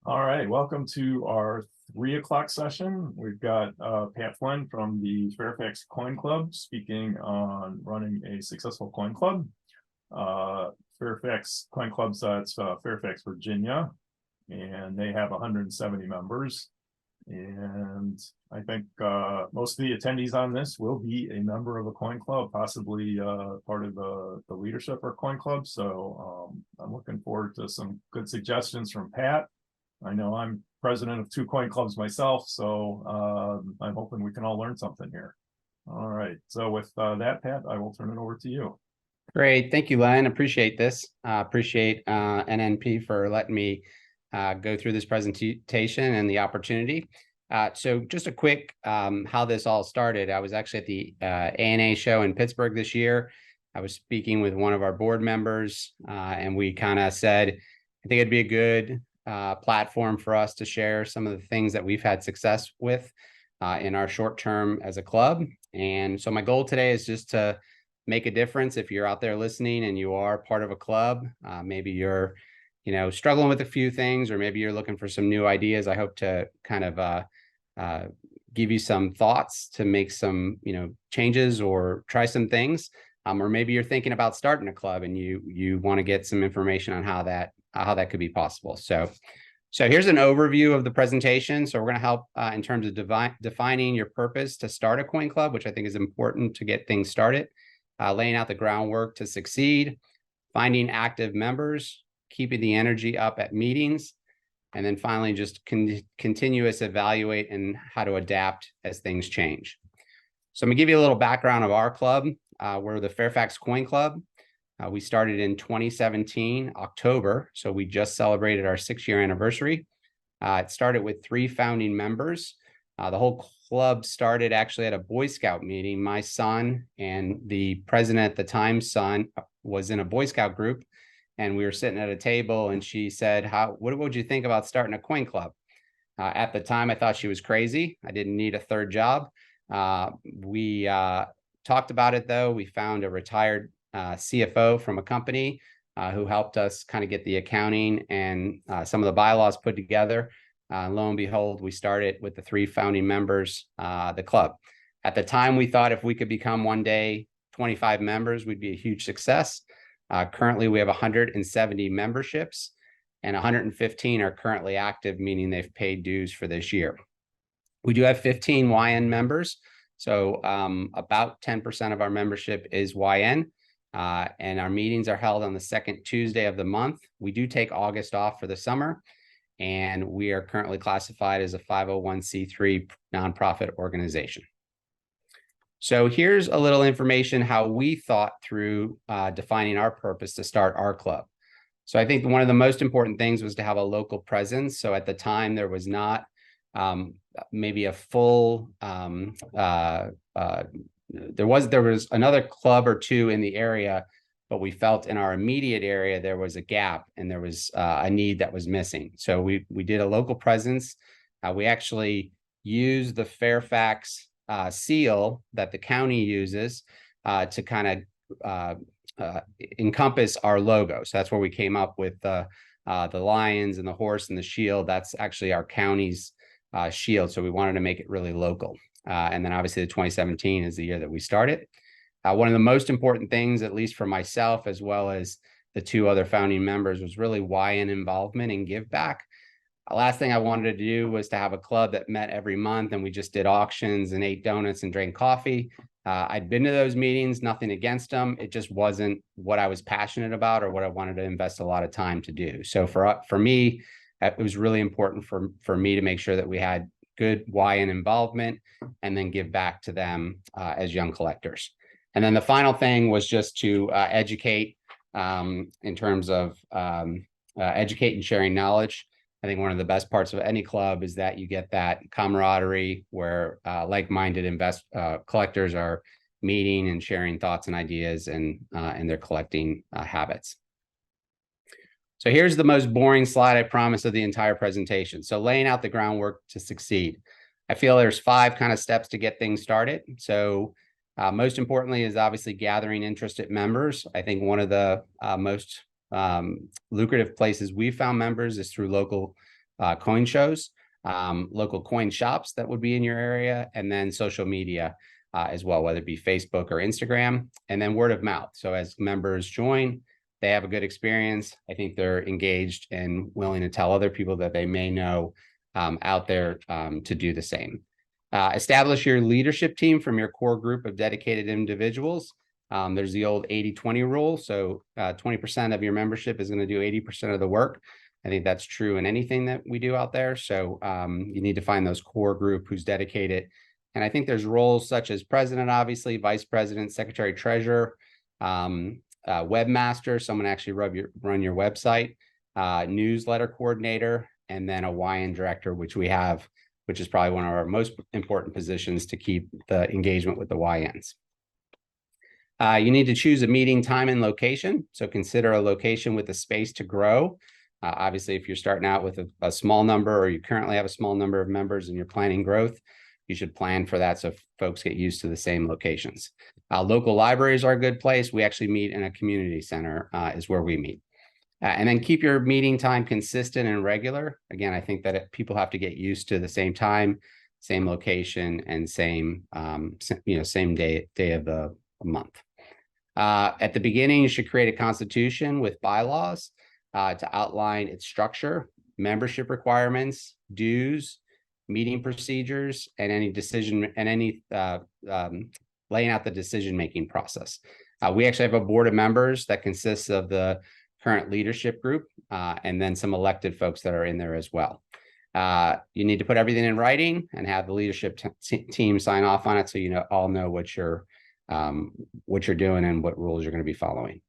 All right, welcome to our 3 o'clock session. We've got Pat Flynn from the Fairfax Coin Club speaking on running a successful coin club. Fairfax Coin Club's it's Fairfax, Virginia, and they have 170 members. And I think most of the attendees on this will be a member of a coin club, possibly part of the leadership or coin club. So I'm looking forward to some good suggestions from Pat. I know I'm president of 2 coin clubs myself, so I'm hoping we can all learn something here. All right, so with that, Pat, I will turn it over to you. Great. Thank you, Len. Appreciate this. Appreciate NNP for letting me go through this presentation and the opportunity. So just a quick how this all started. I was actually at the ANA show in Pittsburgh this year. I was speaking with one of our board members, and we kind of said, I think it'd be a good platform for us to share some of the things that we've had success with in our short term as a club. And so my goal today is just to make a difference. If you're out there listening and you are part of a club, maybe you're struggling with a few things, or maybe you're looking for some new ideas. I hope to kind of give you some thoughts to make some changes or try some things, or maybe you're thinking about starting a club and you want to get some information on how that could be possible. So here's an overview of the presentation. So we're going to help in terms of defining your purpose to start a coin club, which I think is important to get things started. Laying out the groundwork to succeed, finding active members, keeping the energy up at meetings, and then finally just continuous evaluate and how to adapt as things change. So I'm gonna give you a little background of our club. We're the Fairfax Coin Club. We started in 2017, October, so we just celebrated our 6-year anniversary. It started with 3 founding members. The whole club started actually at a Boy Scout meeting. My son and the president at the time's son was in a Boy Scout group, and we were sitting at a table, and she said, what would you think about starting a coin club? At the time, I thought she was crazy. I didn't need a third job. We talked about it, though. We found a retired CFO from a company who helped us kind of get the accounting and some of the bylaws put together. Lo and behold, we started with the 3 founding members, the club. At the time, we thought if we could become one day 25 members, we'd be a huge success. Currently, we have 170 memberships, and 115 are currently active, meaning they've paid dues for this year. We do have 15 YN members, so about 10% of our membership is YN, and our meetings are held on the 2nd Tuesday of the month. We do take August off for the summer, and we are currently classified as a 501c3 nonprofit organization. So here's a little information how we thought through defining our purpose to start our club. So I think one of the most important things was to have a local presence. So at the time, there was not maybe a full, there was another club or 2 in the area, but we felt in our immediate area, there was a gap and there was a need that was missing. So we did a local presence. We actually used the Fairfax seal that the county uses to kind of encompass our logo. So that's where we came up with the lions and the horse and the shield. That's actually our county's shield. So we wanted to make it really local. And then obviously the 2017 is the year that we started. One of the most important things, at least for myself, as well as the 2 other founding members, was really YN involvement and give back. The last thing I wanted to do was to have a club that met every month and we just did auctions and ate donuts and drank coffee. I'd been to those meetings, nothing against them. It just wasn't what I was passionate about or what I wanted to invest a lot of time to do. So for me, it was really important for me to make sure that we had good YN involvement and then give back to them as young collectors. And then the final thing was just to educate in terms of educate and sharing knowledge. I think one of the best parts of any club is that you get that camaraderie where like-minded collectors are meeting and sharing thoughts and ideas and their collecting habits. So here's the most boring slide, I promise, of the entire presentation. So laying out the groundwork to succeed. I feel there's 5 kind of steps to get things started. So most importantly is obviously gathering interested members. I think one of the most lucrative places we found members is through local coin shows, local coin shops that would be in your area, and then social media as well, whether it be Facebook or Instagram, and then word of mouth. So as members join, they have a good experience. I think they're engaged and willing to tell other people that they may know out there to do the same. Establish your leadership team from your core group of dedicated individuals. There's the old 80-20 rule. So 20% of your membership is going to do 80% of the work. I think that's true in anything that we do out there. So you need to find those core group who's dedicated. And I think there's roles such as president, obviously, vice president, secretary, treasurer, webmaster, someone actually run your website, newsletter coordinator, and then a YN director, which we have, which is probably one of our most important positions to keep the engagement with the YNs. You need to choose a meeting time and location. So consider a location with a space to grow. Obviously, if you're starting out with a small number, or you currently have a small number of members and you're planning growth, you should plan for that so folks get used to the same locations. Local libraries are a good place. We actually meet in a community center is where we meet. And then keep your meeting time consistent and regular. Again, I think that people have to get used to the same time, same location, and same same day of the month. At the beginning, you should create a constitution with bylaws to outline its structure, membership requirements, dues, meeting procedures, and any decision and any laying out the decision-making process. We actually have a board of members that consists of the current leadership group and then some elected folks that are in there as well. You need to put everything in writing and have the leadership team sign off on it, so you all know what you're doing and what rules you're going to be following.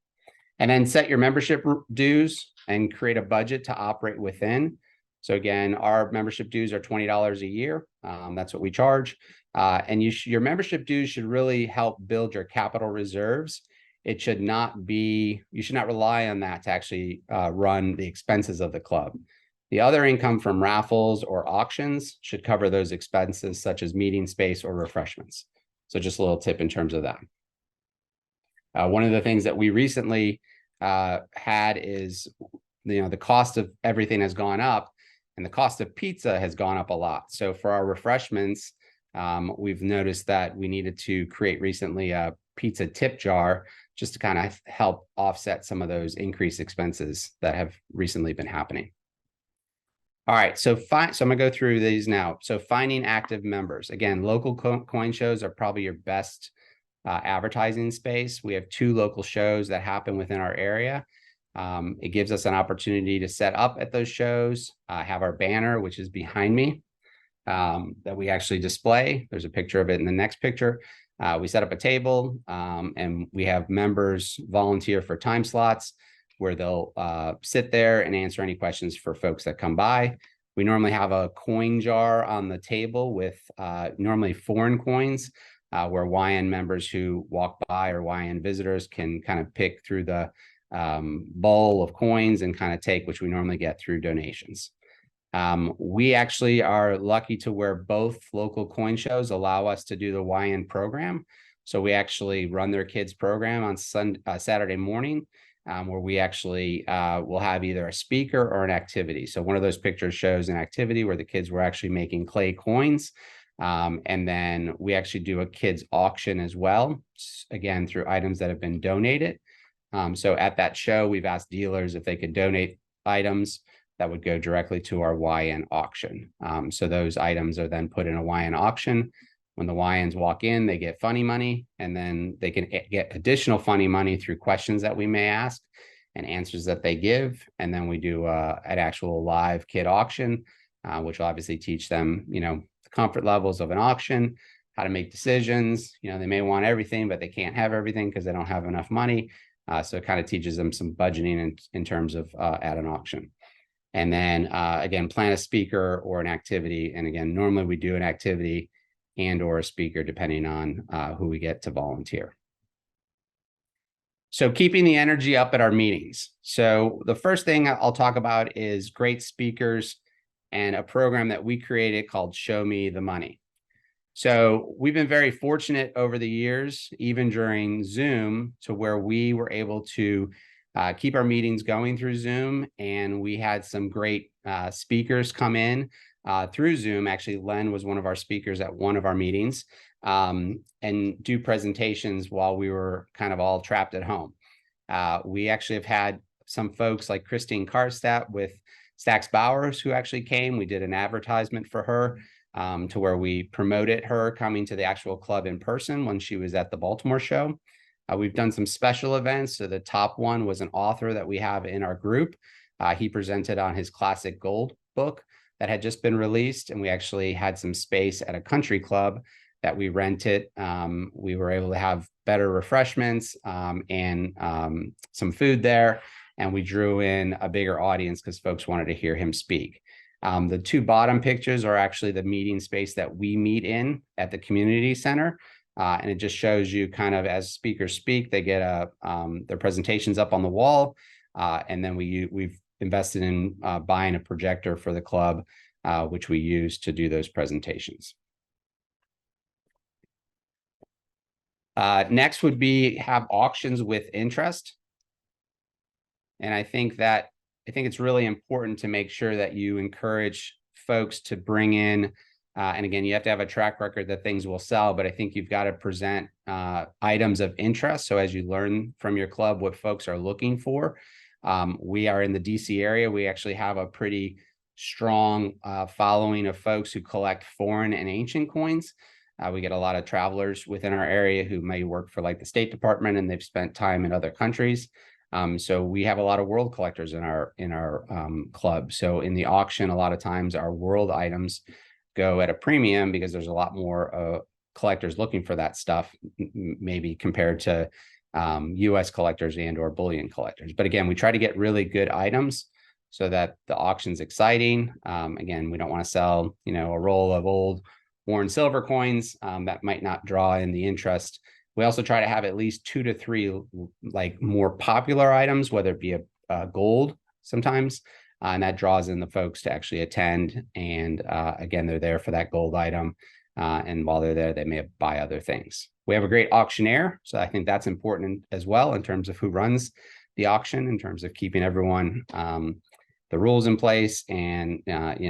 And then set your membership dues and create a budget to operate within. So again, our membership dues are $20 a year. That's what we charge. And your membership dues should really help build your capital reserves. It should not be, you should not rely on that to actually run the expenses of the club. The other income from raffles or auctions should cover those expenses, such as meeting space or refreshments. So just a little tip in terms of that. One of the things that we recently had is, the cost of everything has gone up, and the cost of pizza has gone up a lot. So for our refreshments, we've noticed that we needed to create recently a pizza tip jar just to kind of help offset some of those increased expenses that have recently been happening. All right, so I'm gonna go through these now. So finding active members. Again, local coin shows are probably your best advertising space. We have 2 local shows that happen within our area. It gives us an opportunity to set up at those shows, have our banner, which is behind me, that we actually display. There's a picture of it in the next picture. We set up a table and we have members volunteer for time slots where they'll sit there and answer any questions for folks that come by. We normally have a coin jar on the table with normally foreign coins where YN members who walk by or YN visitors can kind of pick through the bowl of coins and kind of take, which we normally get through donations. We actually are lucky to where both local coin shows allow us to do the YN program. So we actually run their kids program on Saturday morning, where we actually will have either a speaker or an activity. So one of those pictures shows an activity where the kids were actually making clay coins. And then we actually do a kids auction as well, again, through items that have been donated. So at that show, we've asked dealers if they could donate items that would go directly to our YN auction. So those items are then put in a YN auction. When the YNs walk in, they get funny money, and then they can get additional funny money through questions that we may ask and answers that they give. And then we do an actual live kid auction, which will obviously teach them, the comfort levels of an auction, how to make decisions. They may want everything, but they can't have everything because they don't have enough money. So it kind of teaches them some budgeting in terms of at an auction. And then again, plan a speaker or an activity. And again, normally we do an activity and or a speaker depending on who we get to volunteer. So keeping the energy up at our meetings. So the first thing I'll talk about is great speakers and a program that we created called Show Me the Money. So we've been very fortunate over the years, even during Zoom, to where we were able to keep our meetings going through Zoom. And we had some great speakers come in through Zoom. Actually, Len was one of our speakers at one of our meetings, and do presentations while we were kind of all trapped at home. We actually have had some folks like Christine Karstadt with Stax Bowers who actually came. We did an advertisement for her to where we promoted her coming to the actual club in person when she was at the Baltimore show. We've done some special events. So the top one was an author that we have in our group. He presented on his Classic Gold book that had just been released, and we actually had some space at a country club that we rented. We were able to have better refreshments and some food there, and we drew in a bigger audience because folks wanted to hear him speak. The two bottom pictures are actually the meeting space that we meet in at the community center. And it just shows you kind of as speakers speak, they get their presentations up on the wall. And then we've invested in buying a projector for the club, which we use to do those presentations. Next would be have auctions with interest. And I think it's really important to make sure that you encourage folks to bring in, and again, you have to have a track record that things will sell, but I think you've got to present items of interest. So as you learn from your club what folks are looking for, we are in the DC area. We actually have a pretty strong following of folks who collect foreign and ancient coins. We get a lot of travelers within our area who may work for like the State Department and they've spent time in other countries. So we have a lot of world collectors in our club. So in the auction, a lot of times our world items go at a premium because there's a lot more collectors looking for that stuff, maybe compared to US collectors and or bullion collectors. But again, we try to get really good items so that the auction's exciting. Again, we don't want to sell, a roll of old worn silver coins that might not draw in the interest. We also try to have at least 2 to 3 like more popular items, whether it be a gold sometimes, and that draws in the folks to actually attend. And again, they're there for that gold item. And while they're there, they may buy other things. We have a great auctioneer. So I think that's important as well in terms of who runs the auction, in terms of keeping everyone the rules in place. And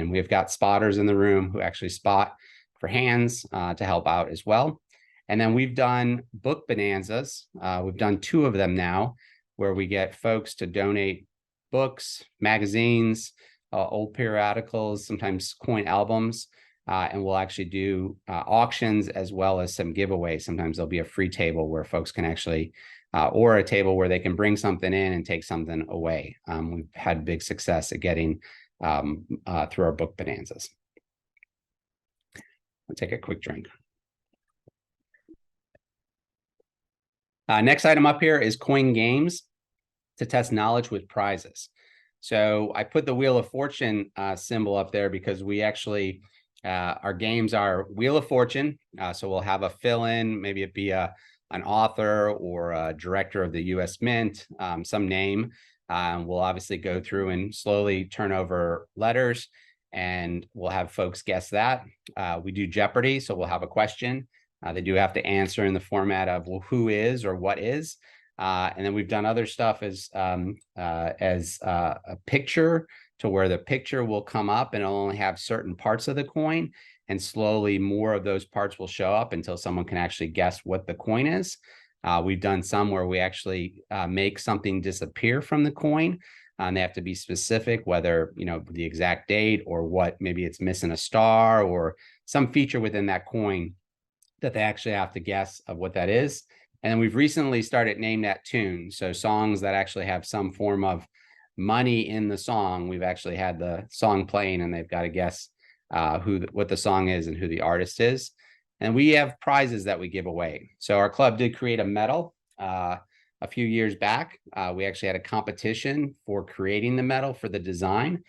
we've got spotters in the room who actually spot for hands to help out as well. And then we've done book bonanzas. We've done 2 of them now, where we get folks to donate books, magazines, old periodicals, sometimes coin albums, and we'll actually do auctions as well as some giveaways. Sometimes there'll be a free table where folks can actually, or a table where they can bring something in and take something away. We've had big success at getting through our book bonanzas. I'll take a quick drink. Next item up here is coin games to test knowledge with prizes. So I put the Wheel of Fortune symbol up there because we actually, our games are Wheel of Fortune. So we'll have a fill-in, maybe it be an author or a director of the US Mint, some name. We'll obviously go through and slowly turn over letters, and we'll have folks guess that. We do Jeopardy, so we'll have a question. They do have to answer in the format of, well, who is or what is. And then we've done other stuff as a picture, to where the picture will come up and it'll only have certain parts of the coin, and slowly more of those parts will show up until someone can actually guess what the coin is. We've done some where we actually make something disappear from the coin, and they have to be specific, whether the exact date or what, maybe it's missing a star or some feature within that coin that they actually have to guess of what that is. And then we've recently started Name That Tune. So songs that actually have some form of money in the song, we've actually had the song playing and they've got to guess what the song is and who the artist is. And we have prizes that we give away. So our club did create a medal a few years back. We actually had a competition for creating the medal for the design.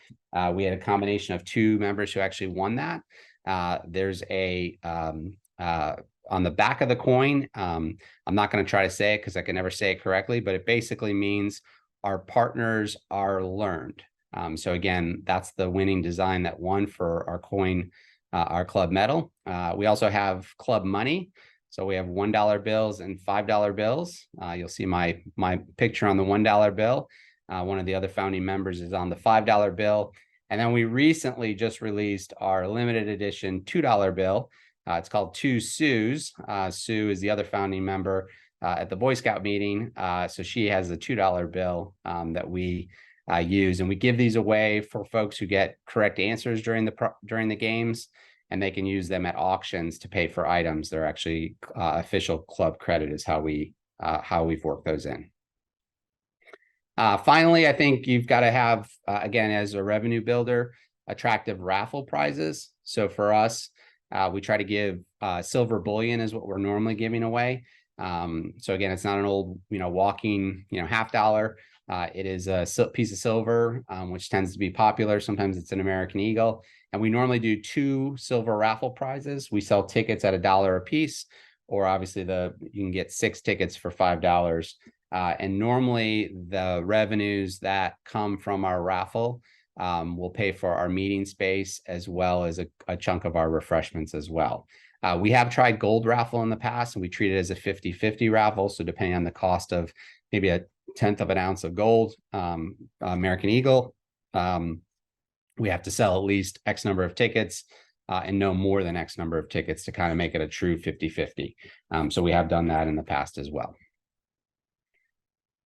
We had a combination of 2 members who actually won that. There's a on the back of the coin, I'm not going to try to say it because I can never say it correctly, but it basically means our partners are learned. So again, that's the winning design that won for our coin, our club medal. We also have club money. So we have $1 bills and $5 bills. You'll see my picture on the $1 bill. One of the other founding members is on the $5 bill. And then we recently just released our limited edition $2 bill. It's called Two Sues. Sue is the other founding member at the Boy Scout meeting. So she has a $2 bill that we use, and we give these away for folks who get correct answers during the games, and they can use them at auctions to pay for items. They're actually official club credit is how we've worked those in. Finally, I think you've got to have, again, as a revenue builder, attractive raffle prizes. So for us, we try to give silver bullion is what we're normally giving away. So again, it's not an old, walking, $50. It is a piece of silver, which tends to be popular. Sometimes it's an American Eagle. And we normally do 2 silver raffle prizes. We sell tickets at $1 a piece, or obviously you can get 6 tickets for $5. And normally the revenues that come from our raffle will pay for our meeting space, as well as a chunk of our refreshments as well. We have tried gold raffle in the past, and we treat it as a 50-50 raffle. So depending on the cost of maybe a 1/10 of an ounce of gold, American Eagle, we have to sell at least X number of tickets and no more than X number of tickets to kind of make it a true 50-50. So we have done that in the past as well.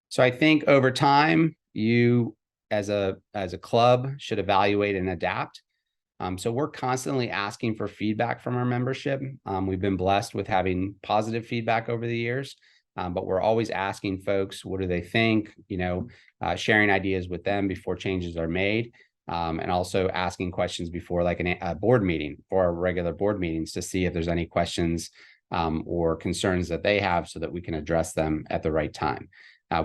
So I think over time, you as a club should evaluate and adapt. So we're constantly asking for feedback from our membership. We've been blessed with having positive feedback over the years, but we're always asking folks, what do they think? Sharing ideas with them before changes are made, and also asking questions before like a board meeting or our regular board meetings to see if there's any questions or concerns that they have so that we can address them at the right time.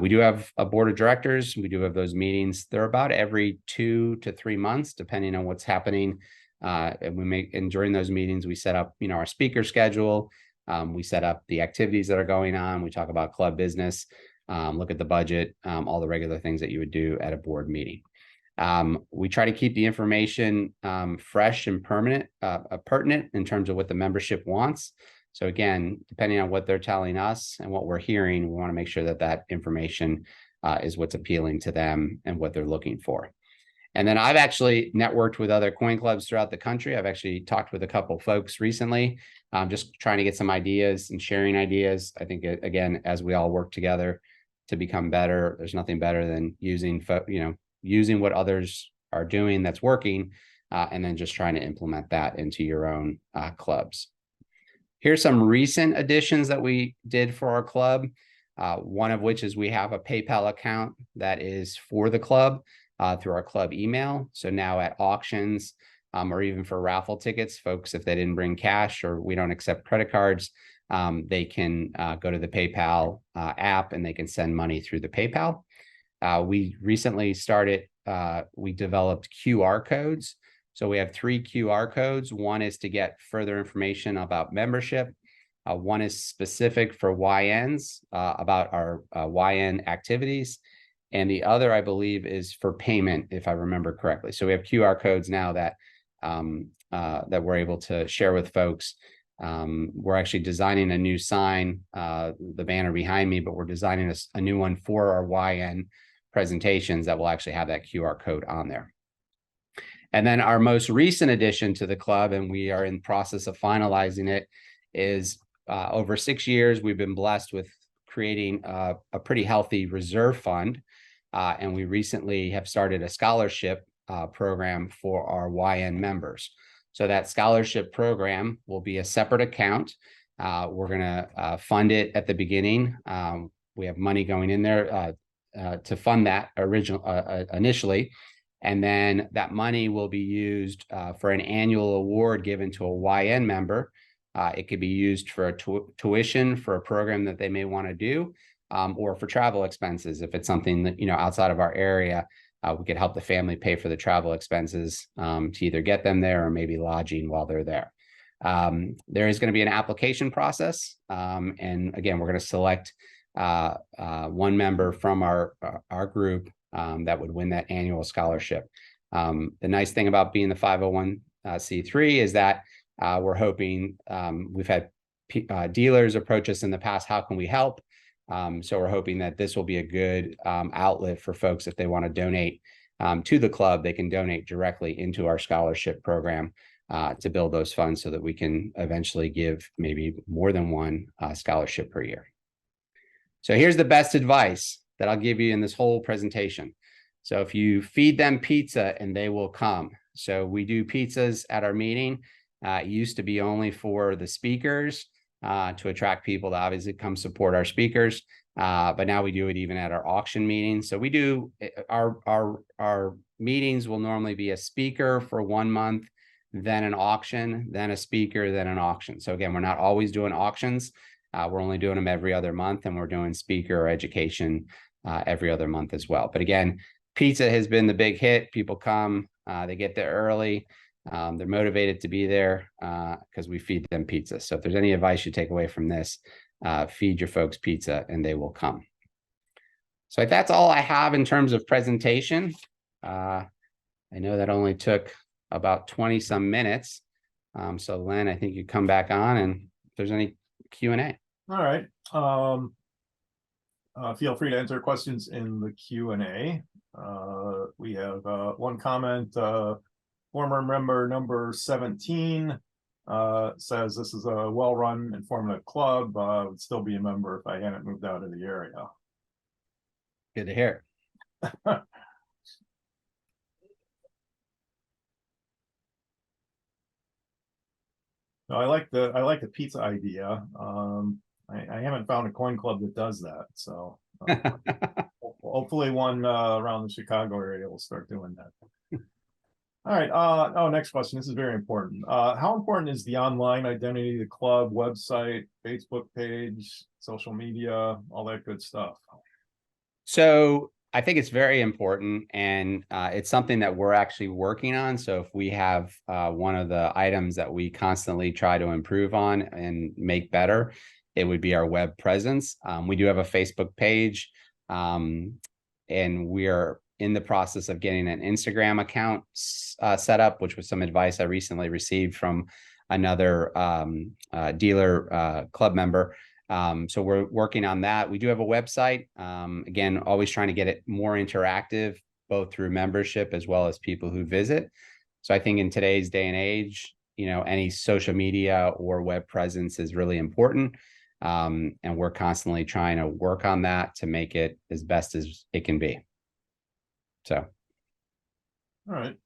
We do have a board of directors. We do have those meetings. They're about every 2 to 3 months, depending on what's happening. And during those meetings, we set up, our speaker schedule. We set up the activities that are going on. We talk about club business, look at the budget, all the regular things that you would do at a board meeting. We try to keep the information fresh and pertinent in terms of what the membership wants. So again, depending on what they're telling us and what we're hearing, we want to make sure that that information is what's appealing to them and what they're looking for. And then I've actually networked with other coin clubs throughout the country. I've actually talked with a couple of folks recently, just trying to get some ideas and sharing ideas. I think, again, as we all work together to become better, there's nothing better than using what others are doing that's working, and then just trying to implement that into your own clubs. Here's some recent additions that we did for our club. One of which is we have a PayPal account that is for the club through our club email. So now at auctions or even for raffle tickets, folks, if they didn't bring cash or we don't accept credit cards, they can go to the PayPal app and they can send money through the PayPal. We recently we developed QR codes. So we have 3 QR codes. One is to get further information about membership. One is specific for YNs about our YN activities. And the other, I believe, is for payment, if I remember correctly. So we have QR codes now that we're able to share with folks. We're actually designing a new sign, the banner behind me, but we're designing a new one for our YN presentations that will actually have that QR code on there. And then our most recent addition to the club, and we are in process of finalizing it, is over 6 years, we've been blessed with creating a pretty healthy reserve fund. And we recently have started a scholarship program for our YN members. So that scholarship program will be a separate account. We're going to fund it at the beginning. We have money going in there to fund that initially. And then that money will be used for an annual award given to a YN member. It could be used for a tuition for a program that they may want to do, or for travel expenses. If it's something that, outside of our area, we could help the family pay for the travel expenses to either get them there or maybe lodging while they're there. There is going to be an application process. And again, we're going to select one member from our group that would win that annual scholarship. The nice thing about being the 501c3 is that we're hoping we've had dealers approach us in the past, how can we help? So we're hoping that this will be a good outlet for folks if they want to donate to the club. They can donate directly into our scholarship program to build those funds so that we can eventually give maybe more than one scholarship per year. So here's the best advice that I'll give you in this whole presentation. So if you feed them pizza and they will come. So we do pizzas at our meeting. It used to be only for the speakers to attract people to obviously come support our speakers. But now we do it even at our auction meetings. So we do our meetings will normally be a speaker for 1 month, then an auction, then a speaker, then an auction. So again, we're not always doing auctions. We're only doing them every other month, and we're doing speaker or education every other month as well. But again, pizza has been the big hit. People come, they get there early. They're motivated to be there because we feed them pizza. So if there's any advice you take away from this, feed your folks pizza and they will come. So that's all I have in terms of presentation. I know that only took about 20 some minutes. So Len, I think you come back on and if there's any Q&A. All right. Feel free to enter questions in the Q&A. We have one comment. Former member number 17 says this is a well-run, informative club. Would still be a member if I hadn't moved out of the area. Good to hear. No, I like the pizza idea. I haven't found a coin club that does that, so hopefully one around the Chicago area will start doing that. All right. Next question. This is very important. How important is the online identity, the club website, Facebook page, social media, all that good stuff? So I think it's very important, and it's something that we're actually working on. So if we have one of the items that we constantly try to improve on and make better, it would be our web presence. We do have a Facebook page, and we are in the process of getting an Instagram account set up, which was some advice I recently received from another dealer club member. So we're working on that. We do have a website. Again, always trying to get it more interactive, both through membership as well as people who visit. So I think in today's day and age, any social media or web presence is really important. And we're constantly trying to work on that to make it as best as it can be. So. All right.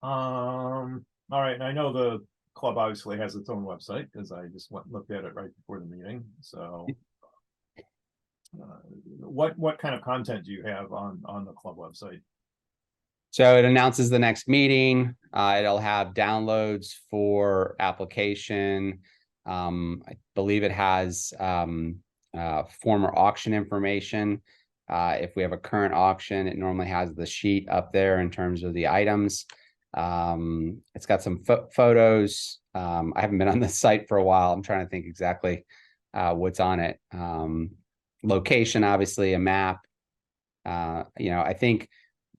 All right. And I know the club obviously has its own website because I just went and looked at it right before the meeting. So what kind of content do you have on the club website? So it announces the next meeting. It'll have downloads for application. I believe it has former auction information. If we have a current auction, it normally has the sheet up there in terms of the items. It's got some photos. I haven't been on the site for a while. I'm trying to think exactly what's on it. Location, obviously, a map. I think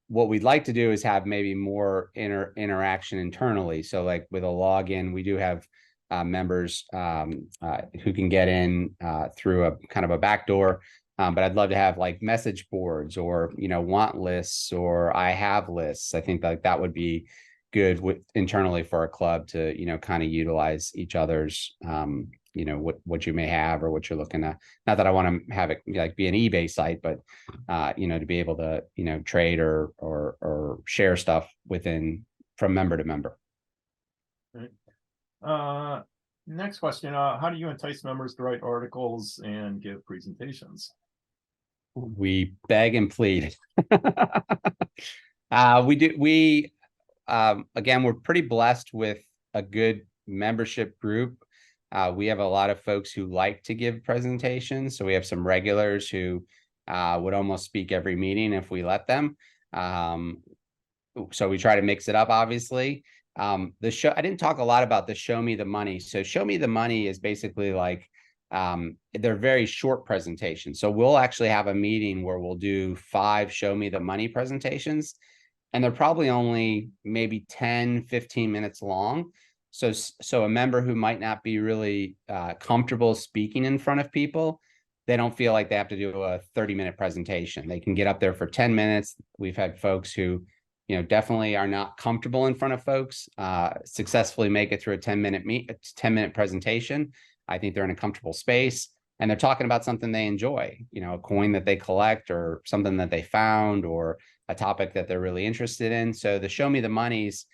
what we'd like to do is have maybe more interaction internally. So like with a login, we do have members who can get in through a kind of a backdoor. But I'd love to have like message boards or, want lists or I have lists. I think like that would be good internally for our club to, kind of utilize each other's, what you may have or what you're looking at. Not that I want to have it like be an eBay site, but, to be able to, trade or share stuff from member to member. Right. Next question. How do you entice members to write articles and give presentations? We beg and plead. Again, we're pretty blessed with a good membership group. We have a lot of folks who like to give presentations. So we have some regulars who would almost speak every meeting if we let them. So we try to mix it up, obviously. I didn't talk a lot about the Show Me the Money. So Show Me the Money is basically like, they're very short presentations. So we'll actually have a meeting where we'll do 5 Show Me the Money presentations, and they're probably only maybe 10, 15 minutes long. So a member who might not be really comfortable speaking in front of people, they don't feel like they have to do a 30-minute presentation. They can get up there for 10 minutes. We've had folks who, definitely are not comfortable in front of folks, successfully make it through a 10-minute presentation. I think they're in a comfortable space and they're talking about something they enjoy, a coin that they collect or something that they found or a topic that they're really interested in. So the Show Me the Monies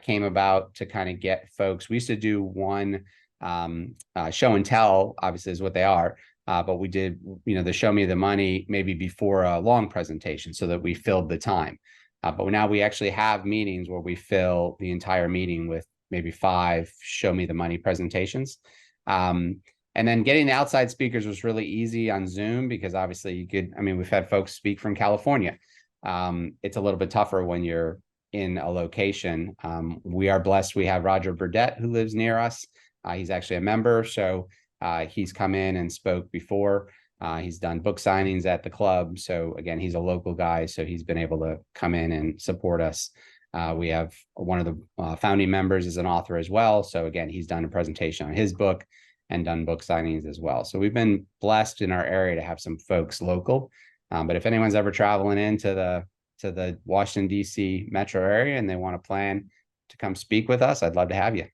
came about to kind of get folks. We used to do one show and tell, obviously is what they are. But we did, the Show Me the Money maybe before a long presentation so that we filled the time. But now we actually have meetings where we fill the entire meeting with maybe 5 Show Me the Money presentations. And then getting the outside speakers was really easy on Zoom because obviously we've had folks speak from California. It's a little bit tougher when you're in a location. We are blessed. We have Roger Burdett who lives near us. He's actually a member. So he's come in and spoke before. He's done book signings at the club. So again, he's a local guy. So he's been able to come in and support us. We have one of the founding members is an author as well. So again, he's done a presentation on his book and done book signings as well. So we've been blessed in our area to have some folks local. But if anyone's ever traveling into the Washington, D.C. metro area and they want to plan to come speak with us, I'd love to have you.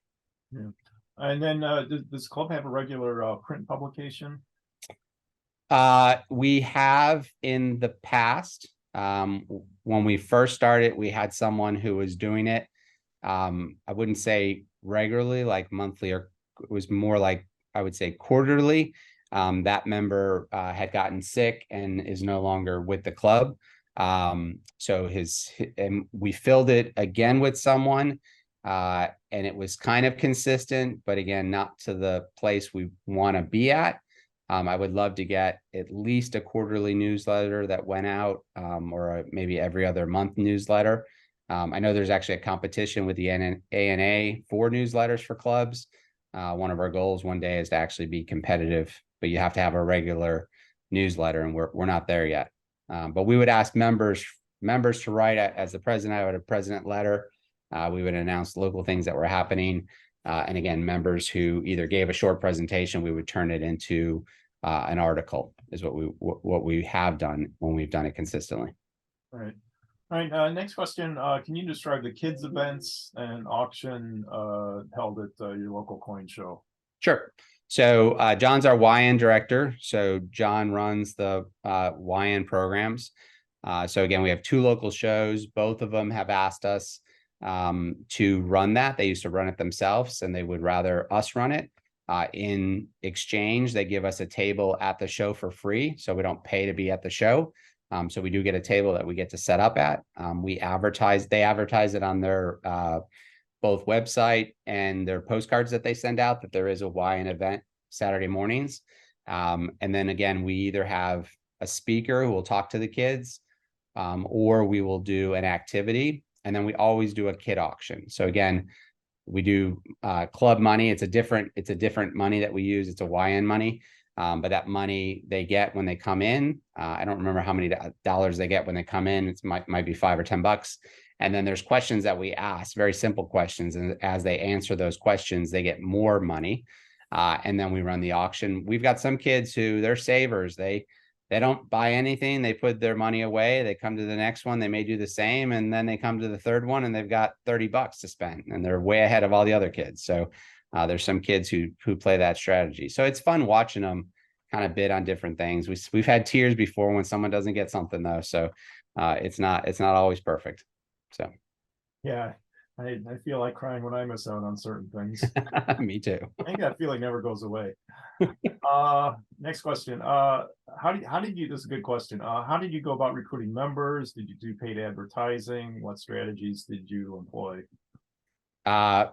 Yeah. And then does the club have a regular print publication? We have in the past. When we first started, we had someone who was doing it. I wouldn't say regularly, like monthly, or it was more like, I would say quarterly. That member had gotten sick and is no longer with the club. So and we filled it again with someone, and it was kind of consistent, but again, not to the place we want to be at. I would love to get at least a quarterly newsletter that went out, or maybe every other month newsletter. I know there's actually a competition with the ANA for newsletters for clubs. One of our goals one day is to actually be competitive, but you have to have a regular newsletter, and we're not there yet. But we would ask members to write as the president. I would have a president letter. We would announce local things that were happening. And again, members who either gave a short presentation, we would turn it into an article is what we have done when we've done it consistently. All right. Next question. Can you describe the kids events and auction held at your local coin show? Sure. So John's our YN director. So John runs the YN programs. So again, we have 2 local shows. Both of them have asked us to run that. They used to run it themselves and they would rather us run it. In exchange, they give us a table at the show for free. So we don't pay to be at the show. So we do get a table that we get to set up at. They advertise it on their both website and their postcards that they send out that there is a YN event Saturday mornings. And then again, we either have a speaker who will talk to the kids, or we will do an activity. And then we always do a kid auction. So again, we do club money. It's a different money that we use. It's a YN money. But that money they get when they come in, I don't remember how many dollars they get when they come in. It might be $5 or $10. And then there's questions that we ask, very simple questions. And as they answer those questions, they get more money. And then we run the auction. We've got some kids who they're savers. They don't buy anything. They put their money away. They come to the next one. They may do the same. And then they come to the third one and they've got $30 to spend and they're way ahead of all the other kids. So there's some kids who play that strategy. So it's fun watching them kind of bid on different things. We've had tears before when someone doesn't get something though. So it's not always perfect. So yeah, I feel like crying when I miss out on certain things. Me too. I think that feeling never goes away. Next question. How did you, this is a good question. How did you go about recruiting members? Did you do paid advertising? What strategies did you employ? I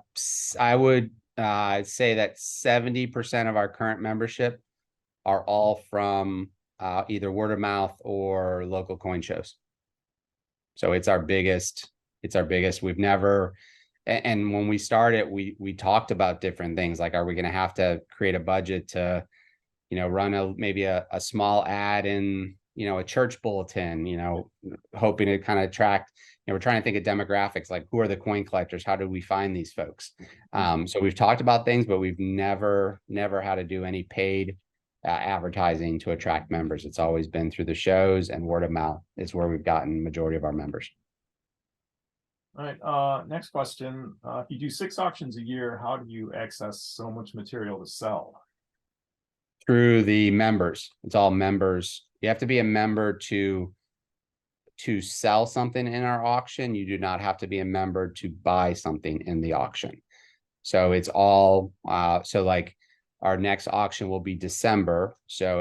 would say that 70% of our current membership are all from either word of mouth or local coin shows. So it's our biggest. We've never, and when we started, we talked about different things like, are we going to have to create a budget to, run maybe a small ad in a church bulletin, hoping to kind of attract, we're trying to think of demographics, like who are the coin collectors? How do we find these folks? So we've talked about things, but we've never had to do any paid advertising to attract members. It's always been through the shows, and word of mouth is where we've gotten majority of our members. All right, next question. If you do 6 auctions a year, how do you access so much material to sell? Through the members. It's all members. You have to be a member to sell something in our auction. You do not have to be a member to buy something in the auction. So it's all so like our next auction will be December. So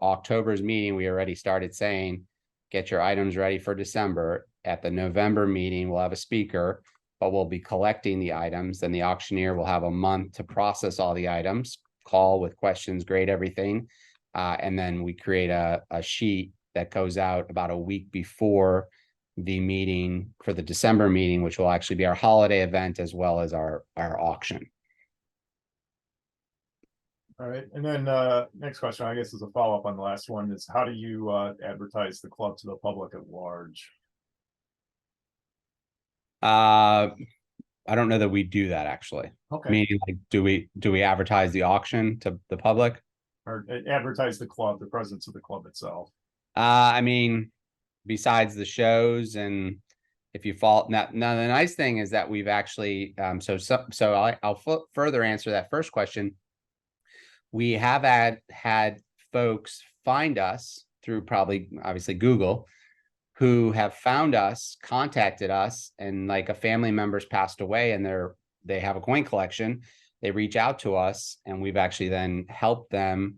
October's meeting, we already started saying, get your items ready for December. At the November meeting, we'll have a speaker, but we'll be collecting the items. Then the auctioneer will have a month to process all the items, call with questions, grade everything. And then we create a sheet that goes out about a week before the meeting for the December meeting, which will actually be our holiday event as well as our auction. All right, and then next question, I guess, is a follow-up on the last one, is how do you advertise the club to the public at large? I don't know that we do that, actually. Okay. Meaning, like, do we advertise the auction to the public? Or advertise the club, the presence of the club itself? I mean, besides the shows, and if you fall now, the nice thing is that we've actually I'll further answer that first question. We have had folks find us through probably obviously Google, who have found us, contacted us, and like a family member's passed away and they have a coin collection. They reach out to us, and we've actually then helped them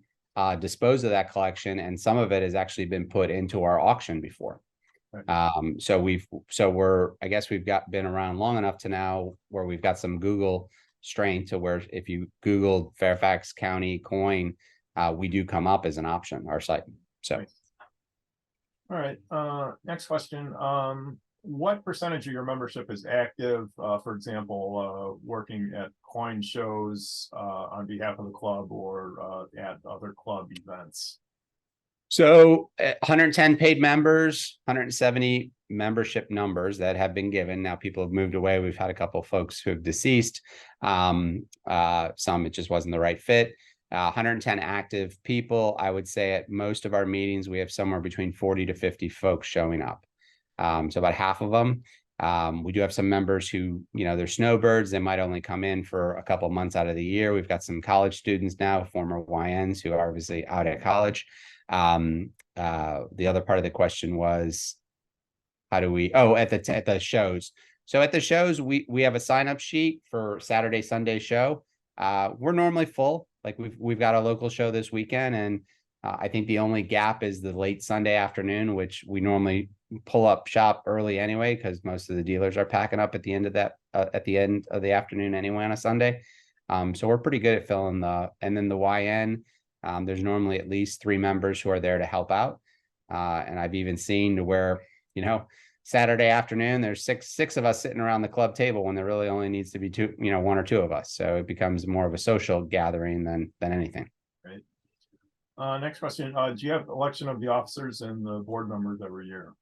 dispose of that collection, and some of it has actually been put into our auction before. Right. So I guess we've been around long enough to now where we've got some Google strength to where if you Google Fairfax County coin, we do come up as an option, our site. So. Nice. All right, next question. What percentage of your membership is active, for example, working at coin shows on behalf of the club or at other club events? So 110 paid members, 170 membership numbers that have been given. Now people have moved away. We've had a couple of folks who have deceased. Some it just wasn't the right fit. 110 active people. I would say at most of our meetings, we have somewhere between 40 to 50 folks showing up. So about half of them. We do have some members who, they're snowbirds. They might only come in for a couple of months out of the year. We've got some college students now, former YNs, who are obviously out at college. The other part of the question was, how do we, at the shows. So at the shows, we have a sign-up sheet for Saturday, Sunday show. We're normally full. Like we've got a local show this weekend, and I think the only gap is the late Sunday afternoon, which we normally pull up shop early anyway, because most of the dealers are packing up at the end of the afternoon anyway on a Sunday. So we're pretty good at filling and then the YN, there's normally at least 3 members who are there to help out. And I've even seen to where, Saturday afternoon, there's six of us sitting around the club table when there really only needs to be 1 or 2 of us. So it becomes more of a social gathering than anything. Right. Next question. Do you have election of the officers and the board members every year?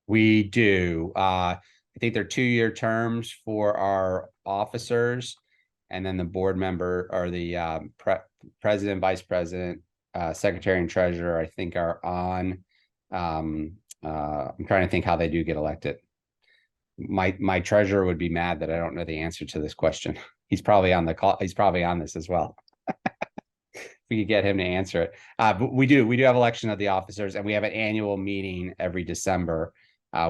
We do. I think they're 2-year terms for our officers, and then the board member or the president, vice president, secretary, and treasurer, I think are on. I'm trying to think how they do get elected. My treasurer would be mad that I don't know the answer to this question. He's probably on the call. He's probably on this as well. We could get him to answer it. But we do have election of the officers, and we have an annual meeting every December,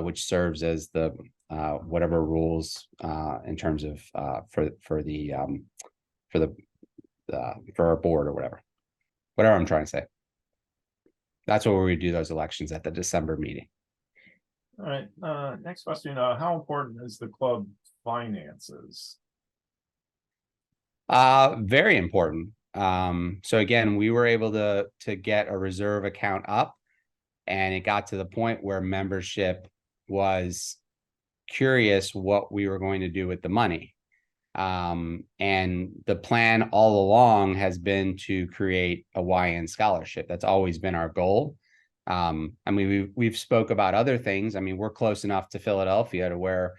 which serves as the whatever rules in terms of for our board or whatever I'm trying to say. That's where we do those elections, at the December meeting. All right. Next question. How important is the club finances? Very important. So again, we were able to get a reserve account up, and it got to the point where membership was curious what we were going to do with the money. And the plan all along has been to create a YN scholarship. That's always been our goal. I mean, we've spoke about other things. I mean, we're close enough to Philadelphia to where,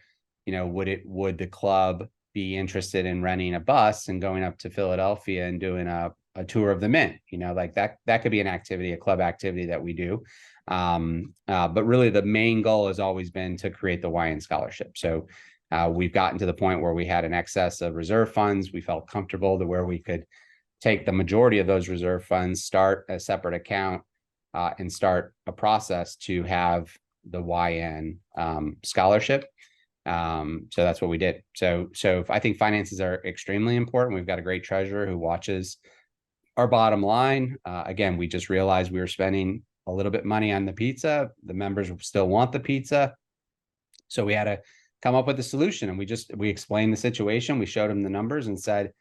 would the club be interested in renting a bus and going up to Philadelphia and doing a tour of the Mint? Like that could be an activity, a club activity that we do. But really the main goal has always been to create the YN scholarship. So we've gotten to the point where we had an excess of reserve funds. We felt comfortable to where we could take the majority of those reserve funds, start a separate account, and start a process to have the YN scholarship. So that's what we did. So I think finances are extremely important. We've got a great treasurer who watches our bottom line. Again, we just realized we were spending a little bit money on the pizza. The members still want the pizza. So we had to come up with a solution, and we explained the situation. We showed them the numbers and said,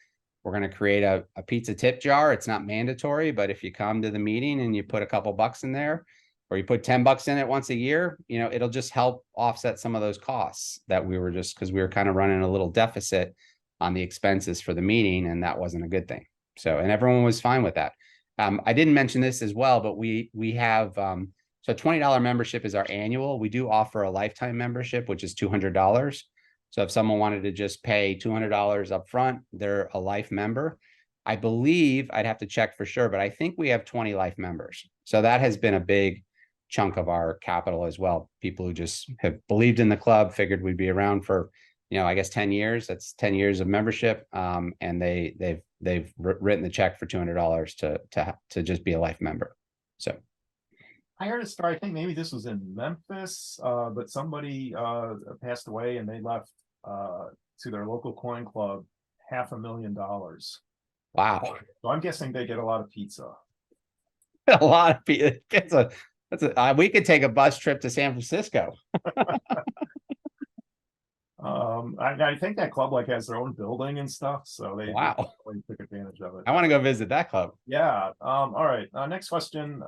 we're going to create a pizza tip jar. It's not mandatory, but if you come to the meeting and you put a couple bucks in there, or you put $10 in it once a year, it'll just help offset some of those costs that because we were kind of running a little deficit on the expenses for the meeting, and that wasn't a good thing. So, and everyone was fine with that. I didn't mention this as well, but we have, so $20 membership is our annual. We do offer a lifetime membership, which is $200. So if someone wanted to just pay $200 up front, they're a life member. I believe, I'd have to check for sure, but I think we have 20 life members. So that has been a big chunk of our capital as well. People who just have believed in the club, figured we'd be around for, I guess 10 years. That's 10 years of membership. And they've written the check for $200 to just be a life member. So I heard a story, I think maybe this was in Memphis, but somebody passed away and they left to their local coin club $500,000. Wow. So I'm guessing they get a lot of pizza. A lot of pizza. We could take a bus trip to San Francisco. I think that club has their own building and stuff, so they really took advantage of it. I want to go visit that club. Yeah. All right. Next question.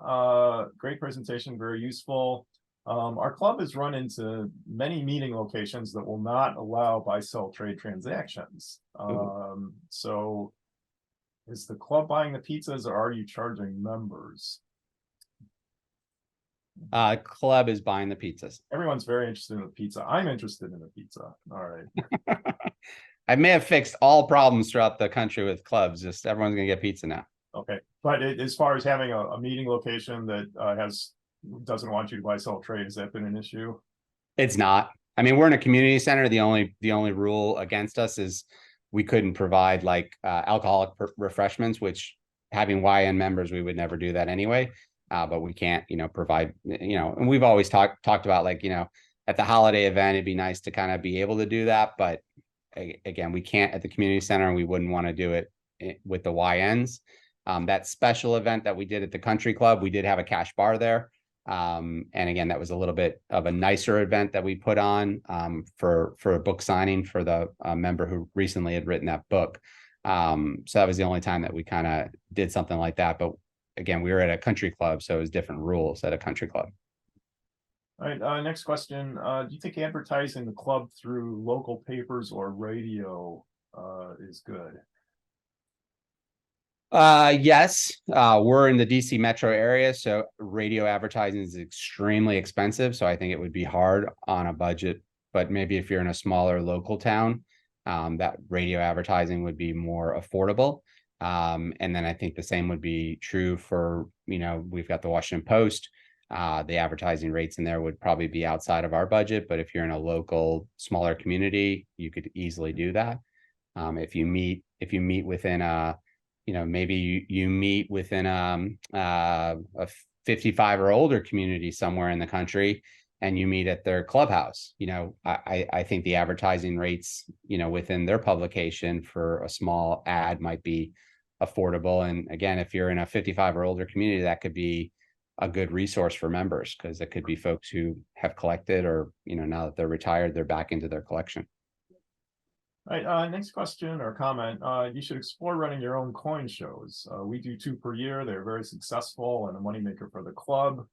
Great presentation, very useful. Our club has run into many meeting locations that will not allow buy-sell trade transactions. So is the club buying the pizzas, or are you charging members? Club is buying the pizzas. Everyone's very interested in the pizza. I'm interested in the pizza. All right. I may have fixed all problems throughout the country with clubs. Just everyone's gonna get pizza now. Okay, but as far as having a meeting location that doesn't want you to buy sell trade, has that been an issue? It's not. I mean, we're in a community center. The only rule against us is we couldn't provide alcoholic refreshments, which having YN members, we would never do that anyway. But we can't, provide, and we've always talked about at the holiday event, it'd be nice to kind of be able to do that. But again, we can't at the community center, and we wouldn't want to do it with the YNs. That special event that we did at the country club, we did have a cash bar there. And again, that was a little bit of a nicer event that we put on for a book signing for the member who recently had written that book. So that was the only time that we kind of did something like that. But again, we were at a country club, so it was different rules at a country club. All right, next question. Do you think advertising the club through local papers or radio is good? Yes, we're in the DC metro area, so radio advertising is extremely expensive. So I think it would be hard on a budget, but maybe if you're in a smaller local town, that radio advertising would be more affordable. And then I think the same would be true for, we've got the Washington Post. The advertising rates in there would probably be outside of our budget, but if you're in a local, smaller community, you could easily do that. If you meet within a, maybe you meet within a 55 or older community somewhere in the country, and you meet at their clubhouse, I think the advertising rates, within their publication for a small ad might be affordable. And again, if you're in a 55 or older community, that could be a good resource for members, because it could be folks who have collected, or, now that they're retired, they're back into their collection. All right, next question or comment. You should explore running your own coin shows. We do 2 per year. They're very successful and a moneymaker for the club.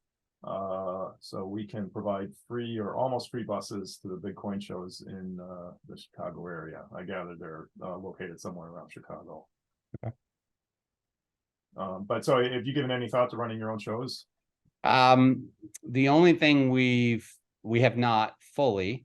So we can provide free or almost free buses to the big coin shows in the Chicago area. I gather they're located somewhere around Chicago. Okay. But so have you given any thought to running your own shows? The only thing we have not fully,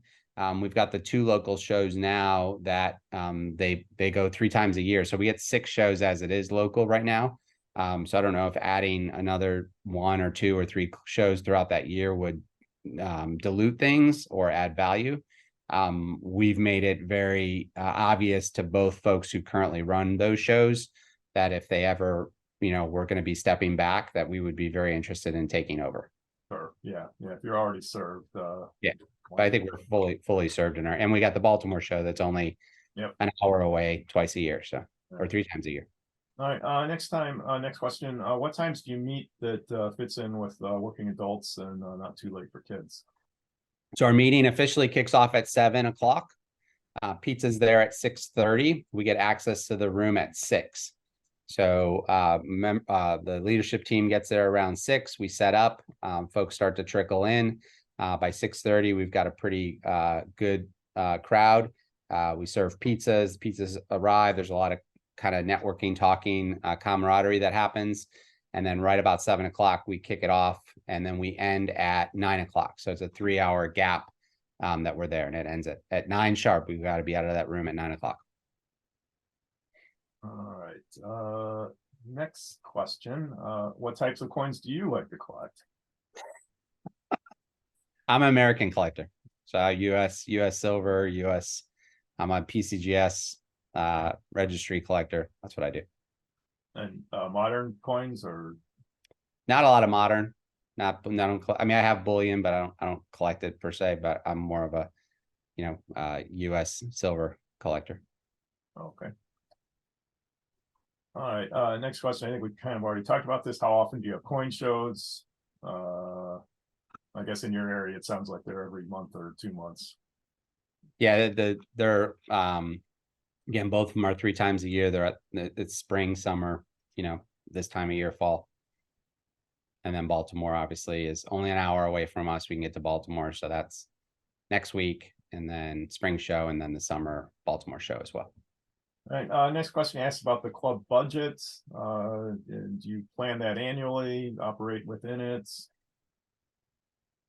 we've got the 2 local shows now that they go 3 times a year. So we get 6 shows as it is local right now. So I don't know if adding another 1 or 2 or 3 shows throughout that year would dilute things or add value. We've made it very obvious to both folks who currently run those shows that if they ever, we're going to be stepping back, that we would be very interested in taking over. Sure, yeah, if you're already served. Yeah, but I think we're fully served in and we got the Baltimore show that's only an hour away twice a year, so, or 3 times a year. All right, next question. What times do you meet that fits in with working adults and not too late for kids? So our meeting officially kicks off at 7 o'clock. Pizza's there at 6:30. We get access to the room at 6. So the leadership team gets there around 6. We set up, folks start to trickle in. By 6:30, we've got a pretty good crowd. We serve pizzas arrive. There's a lot of kind of networking, talking, camaraderie that happens. And then right about 7 o'clock, we kick it off, and then we end at 9 o'clock. So it's a 3-hour gap that we're there, and it ends at 9 sharp. We've got to be out of that room at 9 o'clock. All right. Next question. What types of coins do you like to collect? I'm an American collector. So US silver, I'm a PCGS registry collector. That's what I do. And modern coins, or not a lot of modern. I mean, I have bullion, but I don't collect it per se. But I'm more of a, US silver collector. Okay. All right. Next question. I think we kind of already talked about this. How often do you have coin shows? I guess in your area, it sounds like they're every month or 2 months. Yeah, they're again, both of them are 3 times a year. It's spring, summer, this time of year, fall. And then Baltimore obviously is only an hour away from us. We can get to Baltimore, so that's next week, and then spring show, and then the summer Baltimore show as well. All right. Next question asks about the club budget. Do you plan that annually? Operate within it?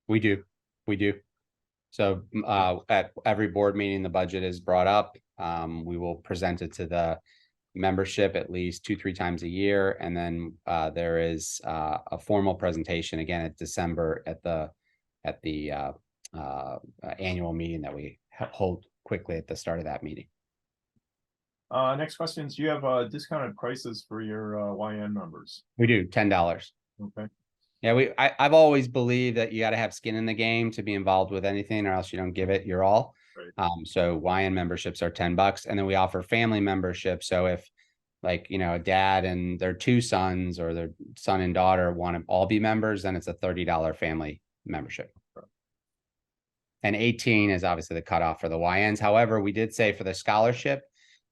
We do. So at every board meeting, the budget is brought up. We will present it to the membership at least 2-3 times a year, and then there is a formal presentation again at December at the annual meeting that we hold quickly at the start of that meeting. Next question is, do you have discounted prices for your YN members? We do, $10. Okay. Yeah, I've always believed that you got to have skin in the game to be involved with anything, or else you don't give it your all. Right. So YN memberships are $10, and then we offer family memberships. So if, like, a dad and their 2 sons or their son and daughter want to all be members, then it's a $30 family membership. Right. And 18 is obviously the cutoff for the YNs. However, we did say for the scholarship,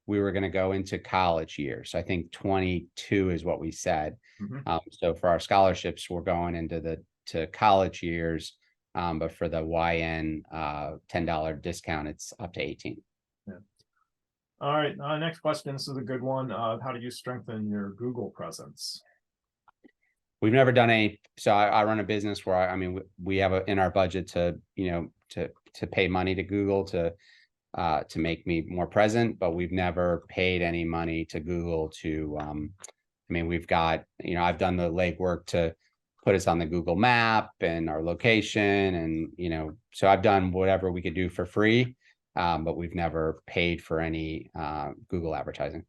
we were going to go into college years. So I think 22 is what we said. Mm-hmm. So for our scholarships, we're going into to college years. But for the YN $10 discount, it's up to 18. Yeah. All right. Next question. This is a good one. How do you strengthen your Google presence? We've never done any. So I run a business where we have in our budget to pay money to Google to make me more present, but we've never paid any money to Google to, we've got, I've done the legwork to put us on the Google map and our location, and, so I've done whatever we could do for free, but we've never paid for any Google advertising.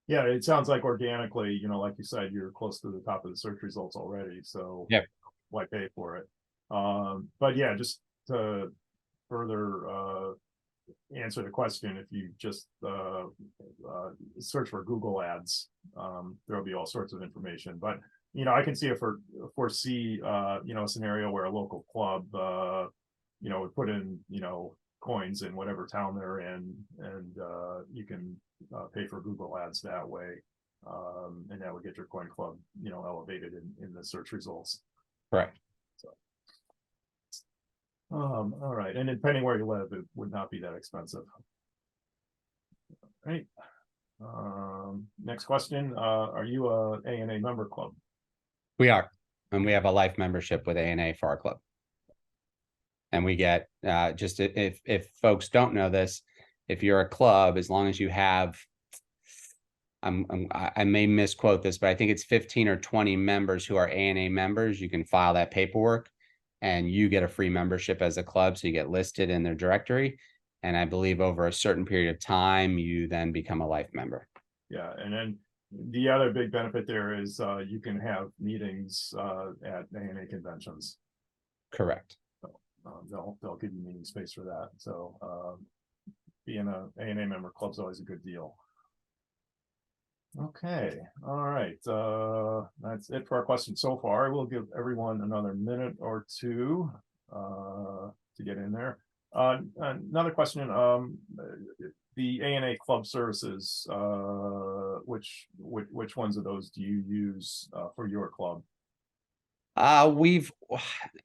Yeah, it sounds like organically, like you said, you're close to the top of the search results already, so yeah, why pay for it? But yeah, just to further answer the question, if you just search for Google ads, there'll be all sorts of information. But I can foresee a scenario where a local club would put in coins in whatever town they're in, and you can pay for Google ads that way, and that would get your coin club elevated in the search results. Right. All right, and depending where you live, it would not be that expensive. All right. Next question. Are you a ANA member club? We are. And we have a life membership with ANA for our club. And we get, just if folks don't know this, if you're a club, as long as you have, I may misquote this, but I think it's 15 or 20 members who are ANA members, you can file that paperwork and you get a free membership as a club. So you get listed in their directory. And I believe over a certain period of time, you then become a life member. Yeah, and then the other big benefit there is you can have meetings at ANA conventions. Correct. They'll give you meeting space for that. So being a ANA member club is always a good deal. Okay, all right. That's it for our questions so far. We'll give everyone another minute or two to get in there. Another question. The ANA club services, which ones of those do you use for your club? I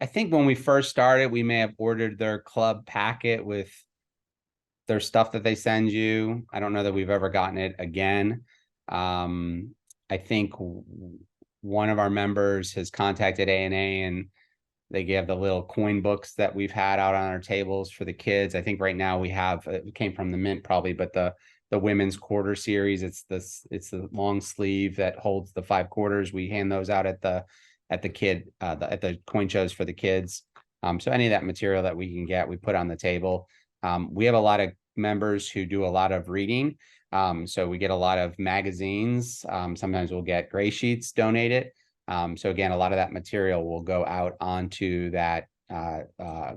think when we first started, we may have ordered their club packet with their stuff that they send you. I don't know that we've ever gotten it again. I think one of our members has contacted ANA and they gave the little coin books that we've had out on our tables for the kids. I think right now we have, it came from the Mint probably, but the women's quarter series, it's the long sleeve that holds the 5 quarters. We hand those out at the coin shows for the kids. So any of that material that we can get, we put on the table. We have a lot of members who do a lot of reading. So we get a lot of magazines. Sometimes we'll get gray sheets donated. So again, a lot of that material will go out onto that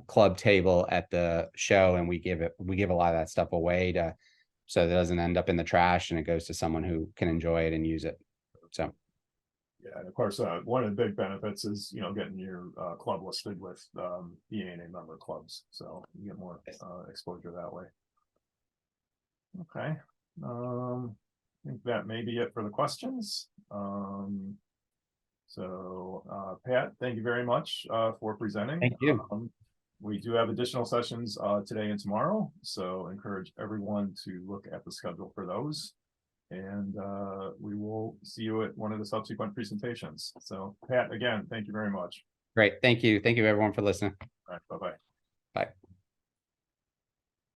club table at the show, and we give a lot of that stuff away so that it doesn't end up in the trash and it goes to someone who can enjoy it and use it. So. Yeah, and of course, one of the big benefits is, getting your club listed with the ANA member clubs. So you get more exposure that way. Okay. I think that may be it for the questions. So Pat, thank you very much for presenting. Thank you. We do have additional sessions today and tomorrow, so encourage everyone to look at the schedule for those. And we will see you at one of the subsequent presentations. So Pat, again, thank you very much. Great. Thank you. Thank you everyone for listening. All right, bye-bye. Bye.